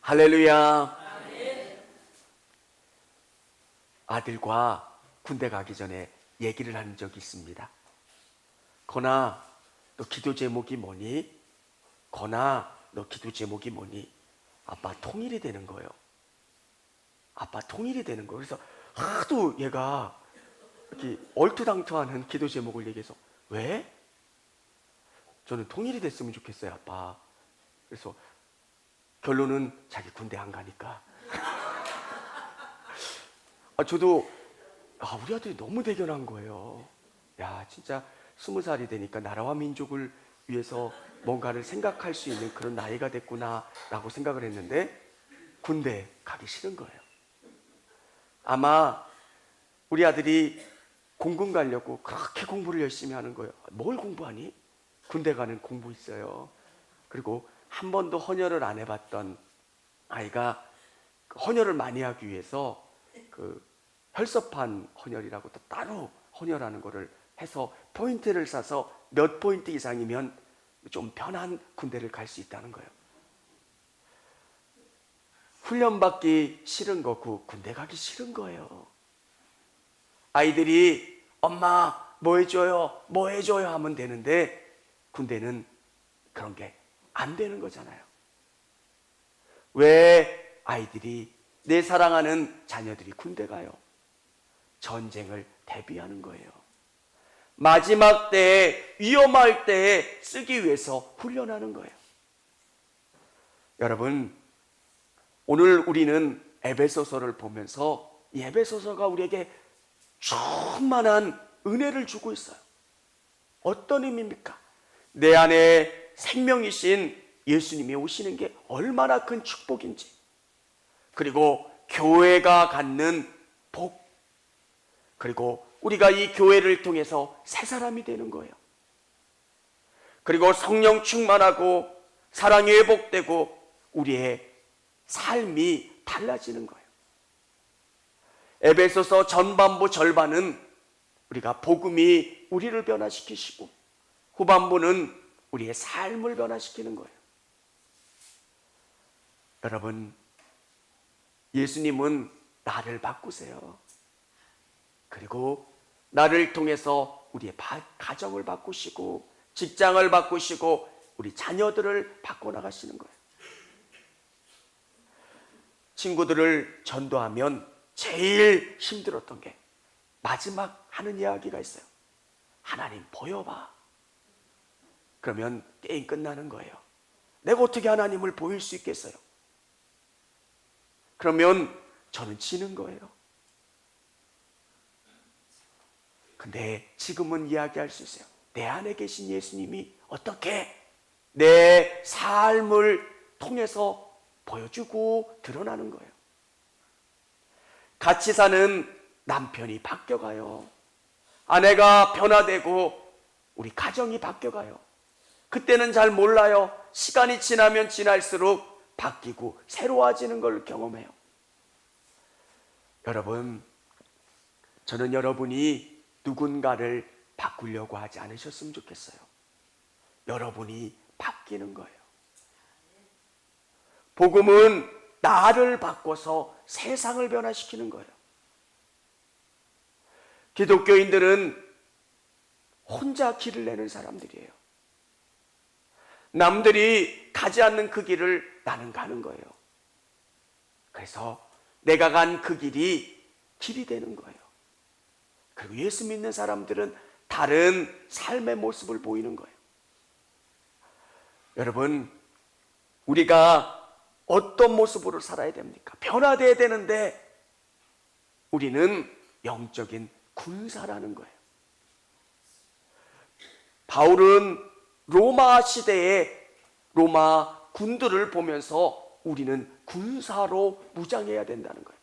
할렐루야. 아들과 군대 가기 전에 얘기를 한 적이 있습니다. 건아, 너 기도 제목이 뭐니? 건아, 너 기도 제목이 뭐니? 아빠 통일이 되는 거예요. 아빠 통일이 되는 거예요. 그래서 하도 얘가 이렇게 얼토당토하는 기도 제목을 얘기해서 왜? 저는 통일이 됐으면 좋겠어요, 아빠. 그래서 결론은 자기 군대 안 가니까. 저도 우리 아들이 너무 대견한 거예요. 야, 진짜 20살이 되니까 나라와 민족을 위해서 뭔가를 생각할 수 있는 그런 나이가 됐구나 라고 생각을 했는데 군대 가기 싫은 거예요. 아마 우리 아들이 공군 가려고 그렇게 공부를 열심히 하는 거예요. 뭘 공부하니? 군대 가는 공부 있어요. 그리고 한 번도 헌혈을 안 해봤던 아이가 헌혈을 많이 하기 위해서 그 혈소판 헌혈이라고 또 따로 헌혈하는 거를 해서 포인트를 싸서 몇 포인트 이상이면 좀 편한 군대를 갈 수 있다는 거예요. 훈련받기 싫은 거고 군대 가기 싫은 거예요. 아이들이 엄마 뭐 해줘요? 뭐 해줘요? 하면 되는데 군대는 그런 게 안 되는 거잖아요. 왜 아이들이, 내 사랑하는 자녀들이 군대 가요? 전쟁을 대비하는 거예요. 마지막 때에, 위험할 때에 쓰기 위해서 훈련하는 거예요. 여러분, 오늘 우리는 에베소서를 보면서 이 에베소서가 우리에게 충만한 은혜를 주고 있어요. 어떤 의미입니까? 내 안에 생명이신 예수님이 오시는 게 얼마나 큰 축복인지, 그리고 교회가 갖는 복, 그리고 우리가 이 교회를 통해서 새 사람이 되는 거예요. 그리고 성령 충만하고 사랑이 회복되고 우리의 삶이 달라지는 거예요. 에베소서 전반부 절반은 우리가 복음이 우리를 변화시키시고 후반부는 우리의 삶을 변화시키는 거예요. 여러분, 예수님은 나를 바꾸세요. 그리고 나를 통해서 우리의 가정을 바꾸시고 직장을 바꾸시고 우리 자녀들을 바꿔나가시는 거예요. 친구들을 전도하면 제일 힘들었던 게 마지막 하는 이야기가 있어요. 하나님 보여봐. 그러면 게임 끝나는 거예요. 내가 어떻게 하나님을 보일 수 있겠어요? 그러면 저는 지는 거예요. 근데 지금은 이야기할 수 있어요. 내 안에 계신 예수님이 어떻게 내 삶을 통해서 보여주고 드러나는 거예요. 같이 사는 남편이 바뀌어가요. 아내가 변화되고 우리 가정이 바뀌어가요. 그때는 잘 몰라요. 시간이 지나면 지날수록 바뀌고 새로워지는 걸 경험해요. 여러분, 저는 여러분이 누군가를 바꾸려고 하지 않으셨으면 좋겠어요. 여러분이 바뀌는 거예요. 복음은 나를 바꿔서 세상을 변화시키는 거예요. 기독교인들은 혼자 길을 내는 사람들이에요. 남들이 가지 않는 그 길을 나는 가는 거예요. 그래서 내가 간 그 길이 되는 거예요. 그리고 예수 믿는 사람들은 다른 삶의 모습을 보이는 거예요. 여러분, 우리가 어떤 모습으로 살아야 됩니까? 변화되어야 되는데 우리는 영적인 군사라는 거예요. 바울은 로마 시대의 로마 군들을 보면서 우리는 군사로 무장해야 된다는 거예요.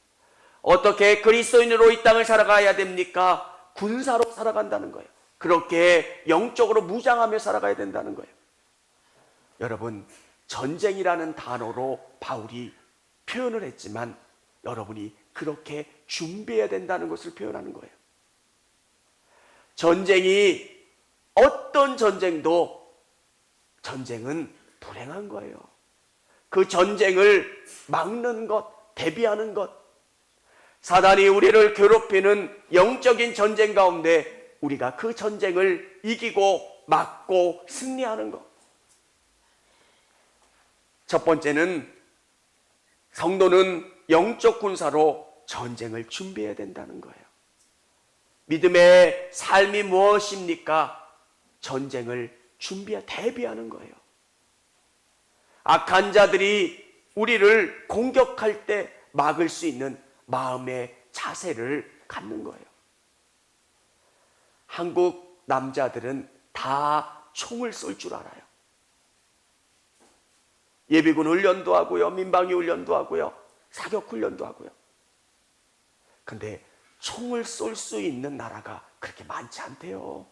어떻게 그리스도인으로 이 땅을 살아가야 됩니까? 군사로 살아간다는 거예요. 그렇게 영적으로 무장하며 살아가야 된다는 거예요. 여러분, 전쟁이라는 단어로 바울이 표현을 했지만 여러분이 그렇게 준비해야 된다는 것을 표현하는 거예요. 어떤 전쟁은 불행한 거예요. 그 전쟁을 막는 것, 대비하는 것, 사단이 우리를 괴롭히는 영적인 전쟁 가운데 우리가 그 전쟁을 이기고 막고 승리하는 것. 첫 번째는 성도는 영적 군사로 전쟁을 준비해야 된다는 거예요. 믿음의 삶이 무엇입니까? 전쟁을 대비하는 거예요. 악한 자들이 우리를 공격할 때 막을 수 있는 마음의 자세를 갖는 거예요. 한국 남자들은 다 총을 쏠 줄 알아요. 예비군 훈련도 하고요, 민방위 훈련도 하고요, 사격 훈련도 하고요. 근데 총을 쏠 수 있는 나라가 그렇게 많지 않대요.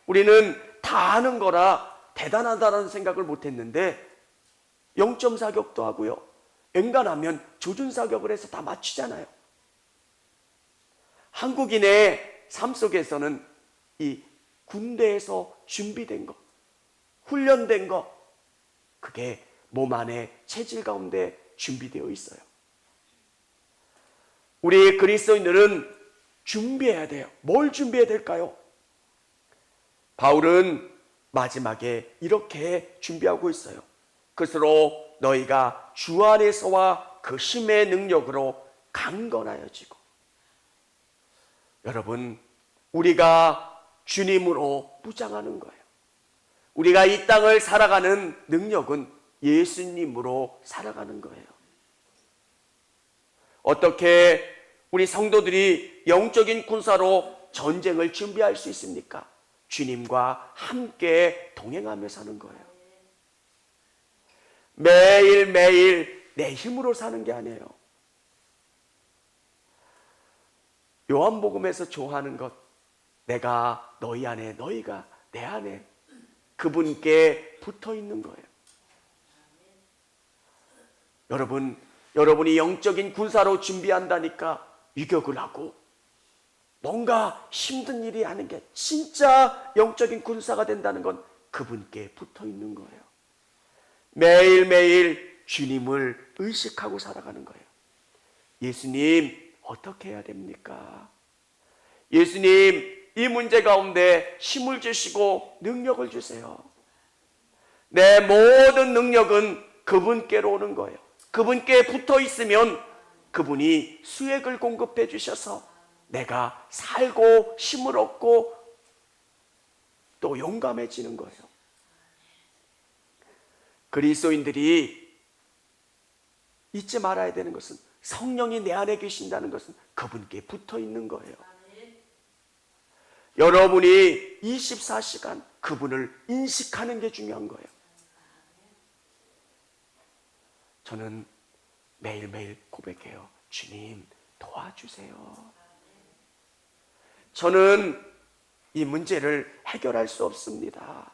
우리는 다 아는 거라 대단하다는 생각을 못했는데 0점 사격도 하고요, 엔간하면 조준 사격을 해서 다 맞추잖아요. 한국인의 삶 속에서는 이 군대에서 준비된 것, 훈련된 것, 그게 몸 안에 체질 가운데 준비되어 있어요. 우리 그리스도인들은 준비해야 돼요. 뭘 준비해야 될까요? 바울은 마지막에 이렇게 준비하고 있어요. 그것으로 너희가 주 안에서와 그 힘의 능력으로 강건하여지고. 여러분, 우리가 주님으로 무장하는 거예요. 우리가 이 땅을 살아가는 능력은 예수님으로 살아가는 거예요. 어떻게 우리 성도들이 영적인 군사로 전쟁을 준비할 수 있습니까? 주님과 함께 동행하며 사는 거예요. 매일매일 내 힘으로 사는 게 아니에요. 요한복음에서 좋아하는 것, 내가 너희 안에, 너희가 내 안에, 그분께 붙어 있는 거예요. 여러분이 영적인 군사로 준비한다니까 유격을 하고 뭔가 힘든 일이 하는 게 진짜 영적인 군사가 된다는 건 그분께 붙어 있는 거예요. 매일매일 주님을 의식하고 살아가는 거예요. 예수님, 어떻게 해야 됩니까? 예수님, 이 문제 가운데 힘을 주시고 능력을 주세요. 내 모든 능력은 그분께로 오는 거예요. 그분께 붙어 있으면 그분이 수액을 공급해 주셔서 내가 살고 힘을 얻고 또 용감해지는 거예요. 그리스도인들이 잊지 말아야 되는 것은 성령이 내 안에 계신다는 것은 그분께 붙어 있는 거예요. 여러분이 24시간 그분을 인식하는 게 중요한 거예요. 저는 매일매일 고백해요. 주님, 도와주세요. 저는 이 문제를 해결할 수 없습니다.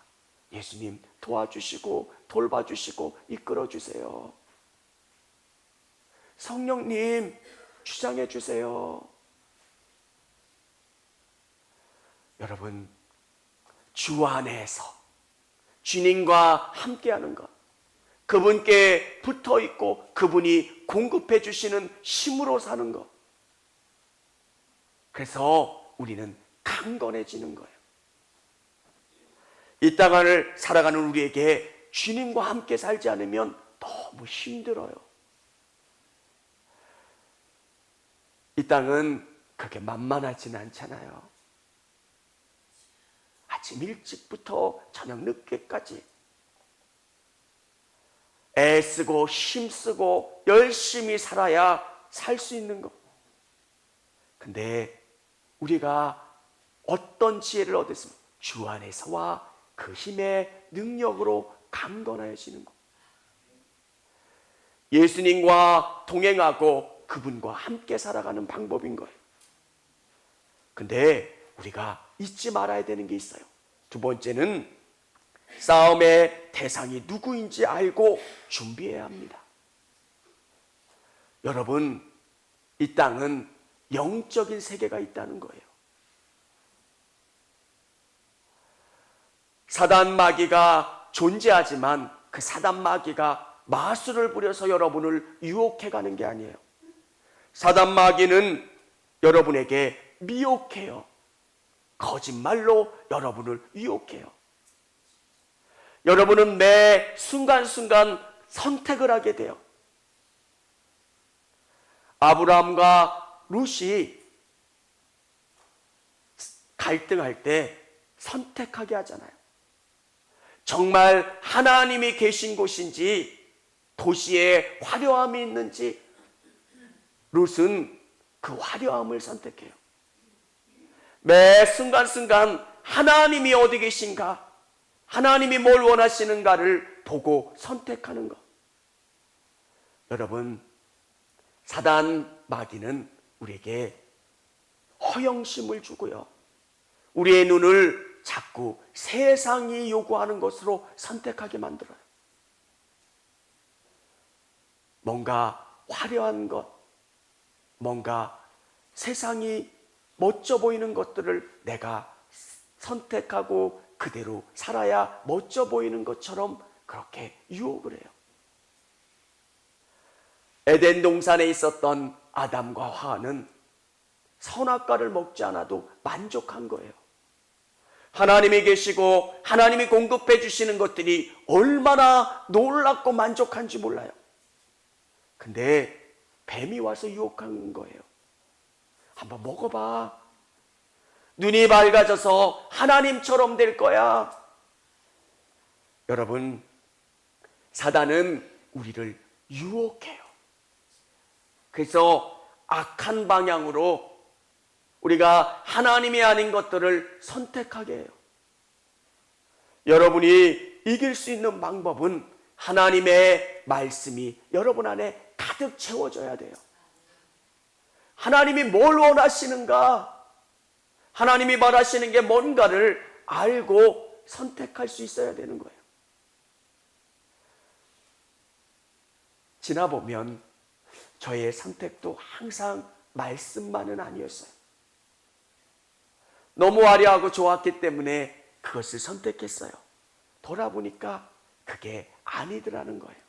예수님, 도와주시고 돌봐주시고 이끌어주세요. 성령님, 주장해 주세요. 여러분, 주 안에서 주님과 함께하는 것, 그분께 붙어 있고 그분이 공급해 주시는 힘으로 사는 것, 그래서 우리는 강건해지는 거예요. 이 땅을 살아가는 우리에게 주님과 함께 살지 않으면 너무 힘들어요. 이 땅은 그렇게 만만하지는 않잖아요. 아침 일찍부터 저녁 늦게까지 애쓰고 힘쓰고 열심히 살아야 살 수 있는 것. 근데 우리가 어떤 지혜를 얻었으면 주 안에서와 그 힘의 능력으로 강건하여지는 것. 예수님과 동행하고 그분과 함께 살아가는 방법인 거예요. 근데 우리가 잊지 말아야 되는 게 있어요. 두 번째는 싸움의 대상이 누구인지 알고 준비해야 합니다. 여러분, 이 땅은 영적인 세계가 있다는 거예요. 사단 마귀가 존재하지만 그 사단 마귀가 마술을 부려서 여러분을 유혹해 가는 게 아니에요. 사단 마귀는 여러분에게 미혹해요. 거짓말로 여러분을 유혹해요. 여러분은 매 순간순간 선택을 하게 돼요. 아브라함과 룻이 갈등할 때 선택하게 하잖아요. 정말 하나님이 계신 곳인지 도시에 화려함이 있는지 룻은 그 화려함을 선택해요. 매 순간순간 하나님이 어디 계신가, 하나님이 뭘 원하시는가를 보고 선택하는 것. 여러분, 사단 마귀는 우리에게 허영심을 주고요, 우리의 눈을 자꾸 세상이 요구하는 것으로 선택하게 만들어요. 뭔가 화려한 것, 뭔가 세상이 멋져 보이는 것들을 내가 선택하고 그대로 살아야 멋져 보이는 것처럼 그렇게 유혹을 해요. 에덴 동산에 있었던 아담과 하와는 선악과를 먹지 않아도 만족한 거예요. 하나님이 계시고 하나님이 공급해 주시는 것들이 얼마나 놀랍고 만족한지 몰라요. 근데 뱀이 와서 유혹한 거예요. 한번 먹어봐. 눈이 밝아져서 하나님처럼 될 거야. 여러분, 사단은 우리를 유혹해요. 그래서 악한 방향으로 우리가 하나님이 아닌 것들을 선택하게 해요. 여러분이 이길 수 있는 방법은 하나님의 말씀이 여러분 안에 가득 채워져야 돼요. 하나님이 뭘 원하시는가, 하나님이 말하시는 게 뭔가를 알고 선택할 수 있어야 되는 거예요. 지나보면 저의 선택도 항상 말씀만은 아니었어요. 너무 화려하고 좋았기 때문에 그것을 선택했어요. 돌아보니까 그게 아니더라는 거예요.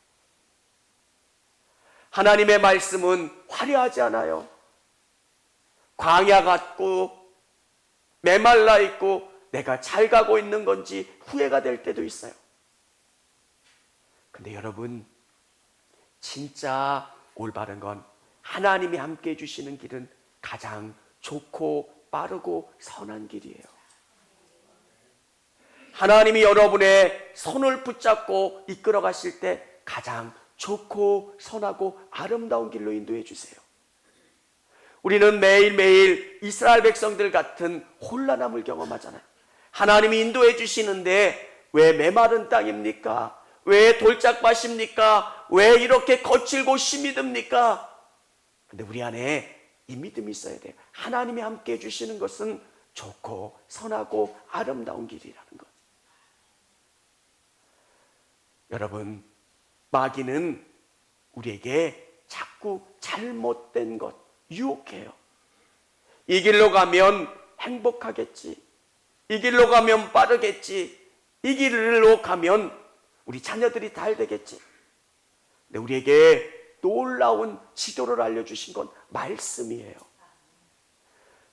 하나님의 말씀은 화려하지 않아요. 광야 같고 메말라 있고 내가 잘 가고 있는 건지 후회가 될 때도 있어요. 근데 여러분, 진짜 올바른 건 하나님이 함께 해주시는 길은 가장 좋고 빠르고 선한 길이에요. 하나님이 여러분의 손을 붙잡고 이끌어 가실 때 가장 좋고 선하고 아름다운 길로 인도해 주세요. 우리는 매일매일 이스라엘 백성들 같은 혼란함을 경험하잖아요. 하나님이 인도해 주시는데 왜 메마른 땅입니까? 왜 돌짝밭입니까? 왜 이렇게 거칠고 힘이 듭니까? 근데 우리 안에 이 믿음이 있어야 돼요. 하나님이 함께 해주시는 것은 좋고 선하고 아름다운 길이라는 것. 여러분, 마귀는 우리에게 자꾸 잘못된 것 유혹해요. 이 길로 가면 행복하겠지, 이 길로 가면 빠르겠지, 이 길로 가면 우리 자녀들이 잘 되겠지. 근데 우리에게 놀라운 지도를 알려주신 건 말씀이에요.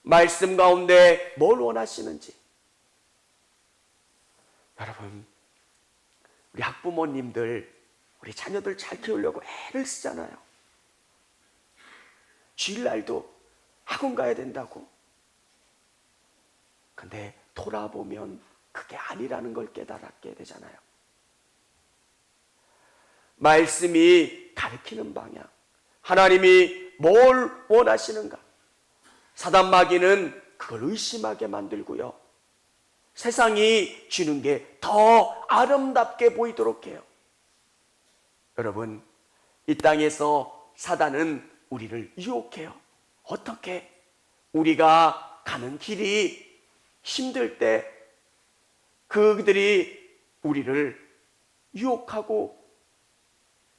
말씀 가운데 뭘 원하시는지. 여러분, 우리 학부모님들 우리 자녀들 잘 키우려고 애를 쓰잖아요. 주일날도 학원 가야 된다고. 근데 돌아보면 그게 아니라는 걸 깨달게 되잖아요. 말씀이 가르치는 방향, 하나님이 뭘 원하시는가. 사단 마귀는 그걸 의심하게 만들고요, 세상이 주는 게 더 아름답게 보이도록 해요. 여러분, 이 땅에서 사단은 우리를 유혹해요. 어떻게? 우리가 가는 길이 힘들 때 그들이 우리를 유혹하고,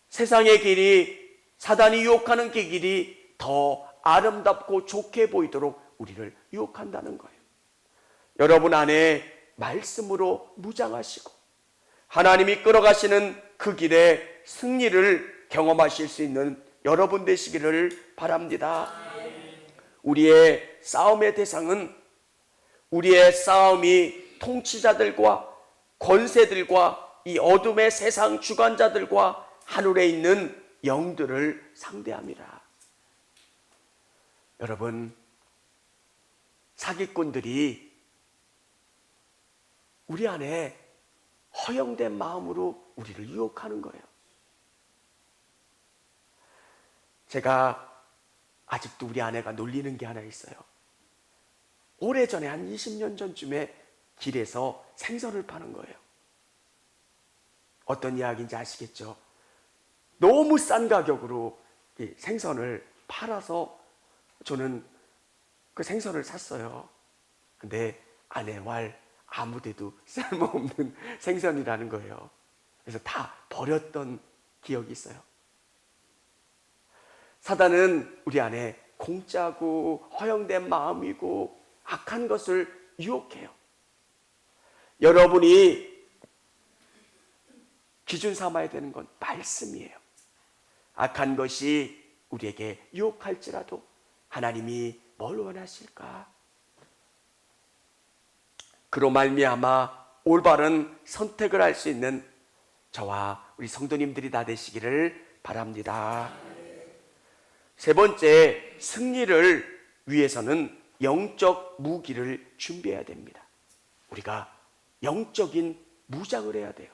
세상의 길이, 사단이 유혹하는 그 길이 더 아름답고 좋게 보이도록 우리를 유혹한다는 거예요. 여러분 안에 말씀으로 무장하시고 하나님이 끌어가시는 그 길에 승리를 경험하실 수 있는 여러분 되시기를 바랍니다. 우리의 싸움의 대상은 우리의 싸움이 통치자들과 권세들과 이 어둠의 세상 주관자들과 하늘에 있는 영들을 상대합니다. 여러분, 사기꾼들이 우리 안에 허영된 마음으로 우리를 유혹하는 거예요. 제가 아직도 우리 아내가 놀리는 게 하나 있어요. 오래전에 한 20년 전쯤에 길에서 생선을 파는 거예요. 어떤 이야기인지 아시겠죠? 너무 싼 가격으로 이 생선을 팔아서 저는 그 생선을 샀어요. 근데 아내 말 아무데도 쓸모없는 생선이라는 거예요. 그래서 다 버렸던 기억이 있어요. 사단은 우리 안에 공짜고 허영된 마음이고 악한 것을 유혹해요. 여러분이 기준 삼아야 되는 건 말씀이에요. 악한 것이 우리에게 유혹할지라도 하나님이 뭘 원하실까? 그로 말미암아 올바른 선택을 할 수 있는 저와 우리 성도님들이 다 되시기를 바랍니다. 세 번째, 승리를 위해서는 영적 무기를 준비해야 됩니다. 우리가 영적인 무장을 해야 돼요.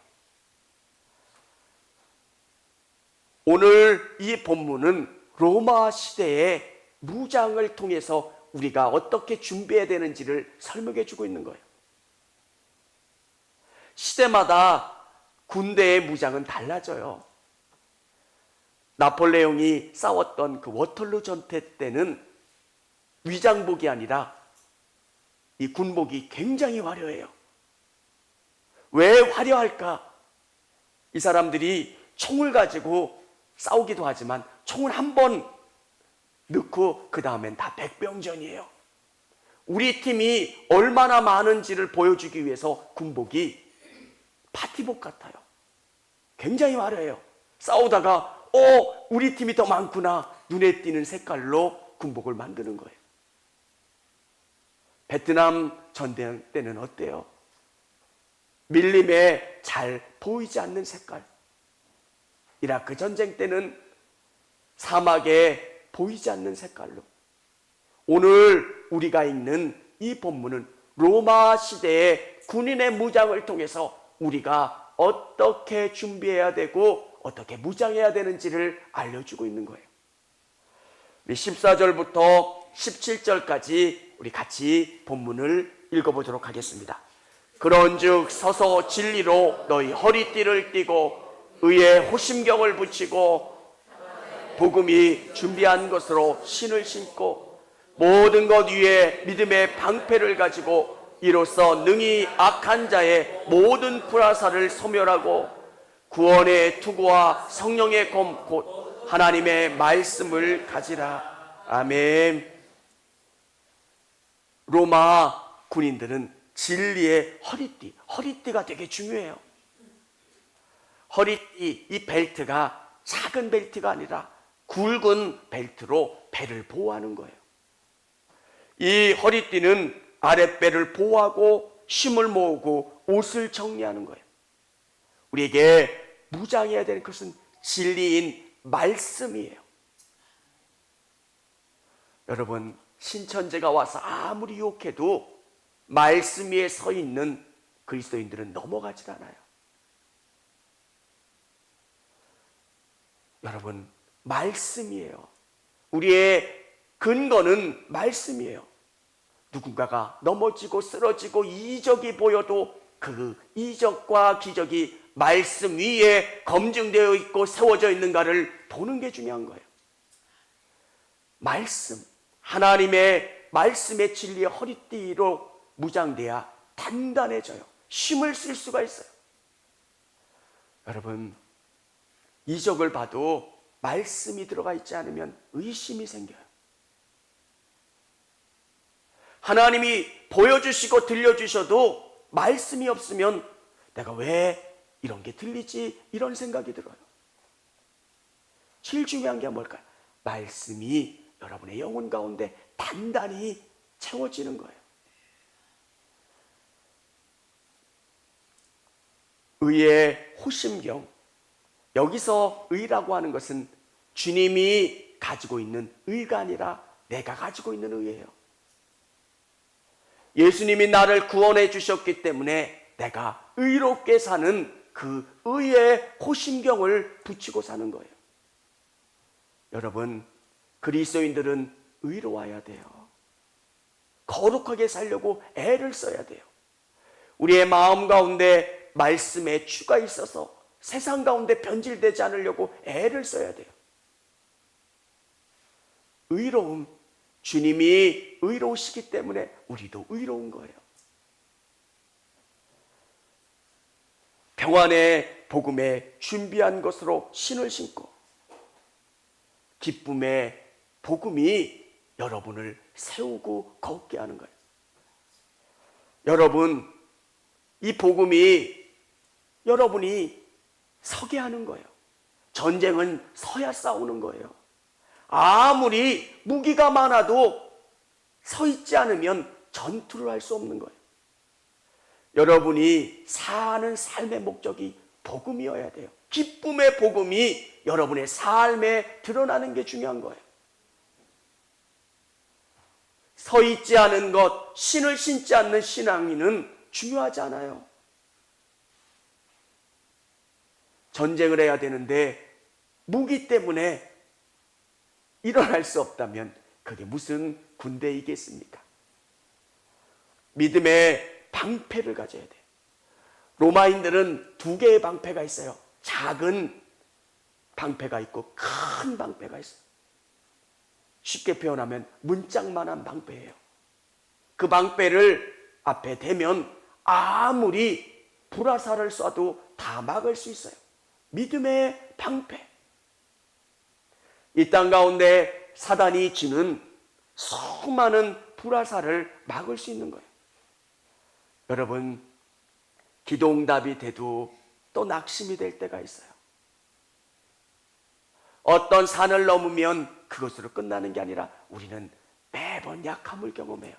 오늘 이 본문은 로마 시대의 무장을 통해서 우리가 어떻게 준비해야 되는지를 설명해 주고 있는 거예요. 시대마다 군대의 무장은 달라져요. 나폴레옹이 싸웠던 그 워털루 전투 때는 위장복이 아니라 이 군복이 굉장히 화려해요. 왜 화려할까? 이 사람들이 총을 가지고 싸우기도 하지만 총을 한 번 넣고 그 다음엔 다 백병전이에요. 우리 팀이 얼마나 많은지를 보여주기 위해서 군복이 파티복 같아요. 굉장히 화려해요. 싸우다가 우리 팀이 더 많구나 눈에 띄는 색깔로 군복을 만드는 거예요. 베트남 전쟁 때는 어때요? 밀림에 잘 보이지 않는 색깔. 이라크 전쟁 때는 사막에 보이지 않는 색깔로. 오늘 우리가 읽는 이 본문은 로마 시대의 군인의 무장을 통해서 우리가 어떻게 준비해야 되고 어떻게 무장해야 되는지를 알려주고 있는 거예요. 우리 14절부터 17절까지 우리 같이 본문을 읽어보도록 하겠습니다. 그런즉 서서 진리로 너희 허리띠를 띠고 의의 호심경을 붙이고 복음이 준비한 것으로 신을 신고 모든 것 위에 믿음의 방패를 가지고 이로써 능히 악한 자의 모든 불화살을 소멸하고 구원의 투구와 성령의 검 곧 하나님의 말씀을 가지라. 아멘. 로마 군인들은 진리의 허리띠가 되게 중요해요. 허리띠, 이 벨트가 작은 벨트가 아니라 굵은 벨트로 배를 보호하는 거예요. 이 허리띠는 아랫배를 보호하고 힘을 모으고 옷을 정리하는 거예요. 우리에게 무장해야 되는 것은 진리인 말씀이에요. 여러분, 신천지가 와서 아무리 유혹해도 말씀 위에 서 있는 그리스도인들은 넘어가질 않아요. 여러분, 말씀이에요. 우리의 근거는 말씀이에요. 누군가가 넘어지고 쓰러지고 이적이 보여도 그 이적과 기적이 말씀 위에 검증되어 있고 세워져 있는가를 보는 게 중요한 거예요. 말씀, 하나님의 말씀의 진리의 허리띠로 무장돼야 단단해져요. 힘을 쓸 수가 있어요. 여러분, 이적을 봐도 말씀이 들어가 있지 않으면 의심이 생겨요. 하나님이 보여주시고 들려주셔도 말씀이 없으면 내가 왜 이런 게 들리지? 이런 생각이 들어요. 제일 중요한 게 뭘까요? 말씀이 여러분의 영혼 가운데 단단히 채워지는 거예요. 의의 호심경. 여기서 의라고 하는 것은 주님이 가지고 있는 의가 아니라 내가 가지고 있는 의예요. 예수님이 나를 구원해 주셨기 때문에 내가 의롭게 사는 그 의의 호심경을 붙이고 사는 거예요. 여러분, 그리스도인들은 의로워야 돼요. 거룩하게 살려고 애를 써야 돼요. 우리의 마음 가운데 말씀에 추가 있어서 세상 가운데 변질되지 않으려고 애를 써야 돼요. 의로움, 주님이 의로우시기 때문에 우리도 의로운 거예요. 평안의 복음에 준비한 것으로 신을 신고 기쁨의 복음이 여러분을 세우고 걷게 하는 거예요. 여러분, 이 복음이 여러분이 서게 하는 거예요. 전쟁은 서야 싸우는 거예요. 아무리 무기가 많아도 서 있지 않으면 전투를 할 수 없는 거예요. 여러분이 사는 삶의 목적이 복음이어야 돼요. 기쁨의 복음이 여러분의 삶에 드러나는 게 중요한 거예요. 서 있지 않은 것, 신을 신지 않는 신앙인은 중요하지 않아요. 전쟁을 해야 되는데 무기 때문에 일어날 수 없다면 그게 무슨 군대이겠습니까? 믿음의 방패를 가져야 돼요. 로마인들은 두 개의 방패가 있어요. 작은 방패가 있고 큰 방패가 있어요. 쉽게 표현하면 문짝만한 방패예요. 그 방패를 앞에 대면 아무리 불화살을 쏴도 다 막을 수 있어요. 믿음의 방패. 이 땅 가운데 사단이 지는 수많은 불화살을 막을 수 있는 거예요. 여러분, 기도응답이 돼도 또 낙심이 될 때가 있어요. 어떤 산을 넘으면 그것으로 끝나는 게 아니라 우리는 매번 약함을 경험해요.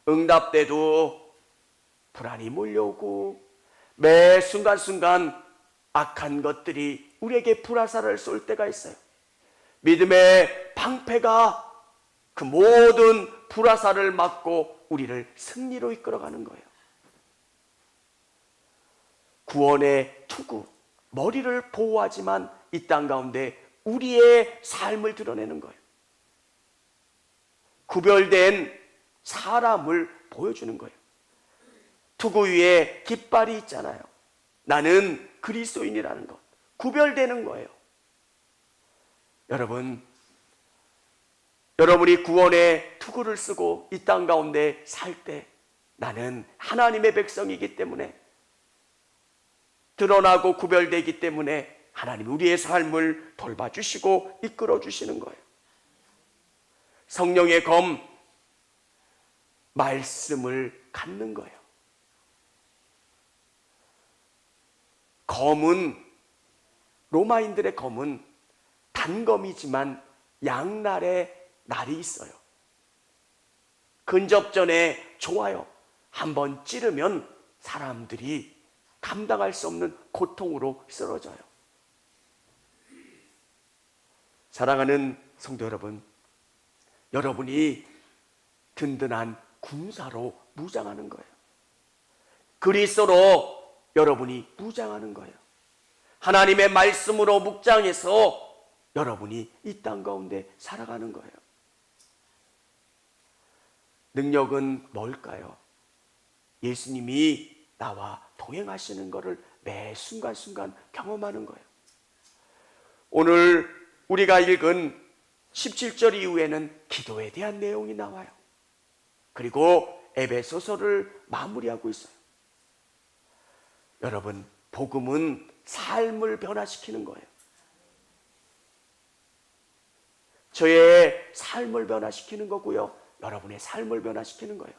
응답돼도 불안이 몰려오고 매 순간순간 악한 것들이 우리에게 불화살을 쏠 때가 있어요. 믿음의 방패가 그 모든 불화살을 막고 우리를 승리로 이끌어가는 거예요. 구원의 투구, 머리를 보호하지만 이 땅 가운데 우리의 삶을 드러내는 거예요. 구별된 사람을 보여주는 거예요. 투구 위에 깃발이 있잖아요. 나는 그리스도인이라는 것, 구별되는 거예요. 여러분, 여러분이 구원의 투구를 쓰고 이 땅 가운데 살 때 나는 하나님의 백성이기 때문에 드러나고 구별되기 때문에 하나님 우리의 삶을 돌봐주시고 이끌어주시는 거예요. 성령의 검, 말씀을 갖는 거예요. 검은, 로마인들의 검은 단검이지만 양날의 날이 있어요. 근접전에 좋아요. 한번 찌르면 사람들이 감당할 수 없는 고통으로 쓰러져요. 사랑하는 성도 여러분, 여러분이 든든한 군사로 무장하는 거예요. 그리스도로 여러분이 무장하는 거예요. 하나님의 말씀으로 묵장해서 여러분이 이 땅 가운데 살아가는 거예요. 능력은 뭘까요? 예수님이 나와 동행하시는 것을 매 순간순간 경험하는 거예요. 오늘 우리가 읽은 17절 이후에는 기도에 대한 내용이 나와요. 그리고 에베소서를 마무리하고 있어요. 여러분, 복음은 삶을 변화시키는 거예요. 저의 삶을 변화시키는 거고요. 여러분의 삶을 변화시키는 거예요.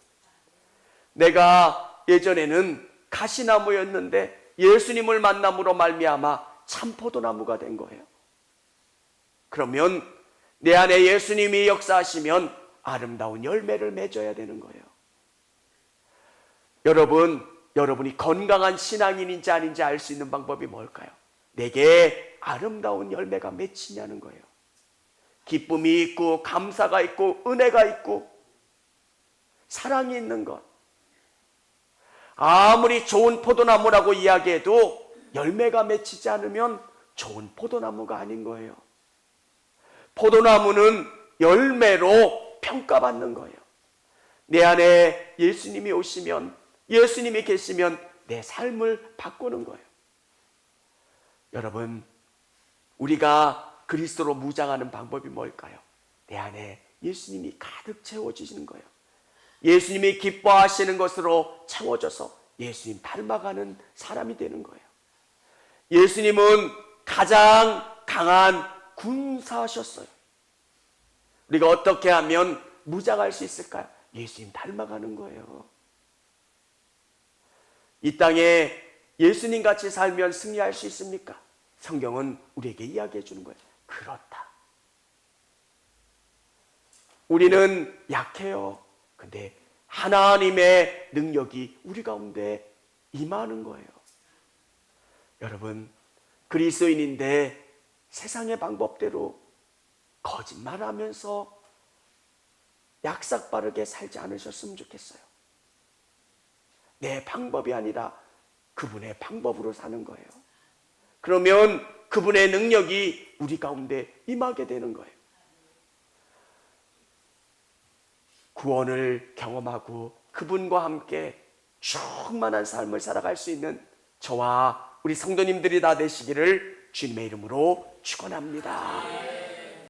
내가 예전에는 가시나무였는데 예수님을 만남으로 말미암아 참포도나무가 된 거예요. 그러면 내 안에 예수님이 역사하시면 아름다운 열매를 맺어야 되는 거예요. 여러분이 건강한 신앙인인지 아닌지 알 수 있는 방법이 뭘까요? 내게 아름다운 열매가 맺히냐는 거예요. 기쁨이 있고 감사가 있고 은혜가 있고 사랑이 있는 것. 아무리 좋은 포도나무라고 이야기해도 열매가 맺히지 않으면 좋은 포도나무가 아닌 거예요. 포도나무는 열매로 평가받는 거예요. 내 안에 예수님이 오시면, 예수님이 계시면 내 삶을 바꾸는 거예요. 여러분, 우리가 그리스도로 무장하는 방법이 뭘까요? 내 안에 예수님이 가득 채워지시는 거예요. 예수님이 기뻐하시는 것으로 채워져서 예수님 닮아가는 사람이 되는 거예요. 예수님은 가장 강한 군사셨어요. 우리가 어떻게 하면 무장할 수 있을까요? 예수님 닮아가는 거예요. 이 땅에 예수님 같이 살면 승리할 수 있습니까? 성경은 우리에게 이야기해 주는 거예요. 그렇다. 우리는 약해요. 근데 하나님의 능력이 우리 가운데 임하는 거예요. 여러분, 그리스도인인데 세상의 방법대로 거짓말하면서 약삭 빠르게 살지 않으셨으면 좋겠어요. 내 방법이 아니라 그분의 방법으로 사는 거예요. 그러면 그분의 능력이 우리 가운데 임하게 되는 거예요. 구원을 경험하고 그분과 함께 충만한 삶을 살아갈 수 있는 저와 우리 성도님들이 다 되시기를 주님의 이름으로 축원합니다.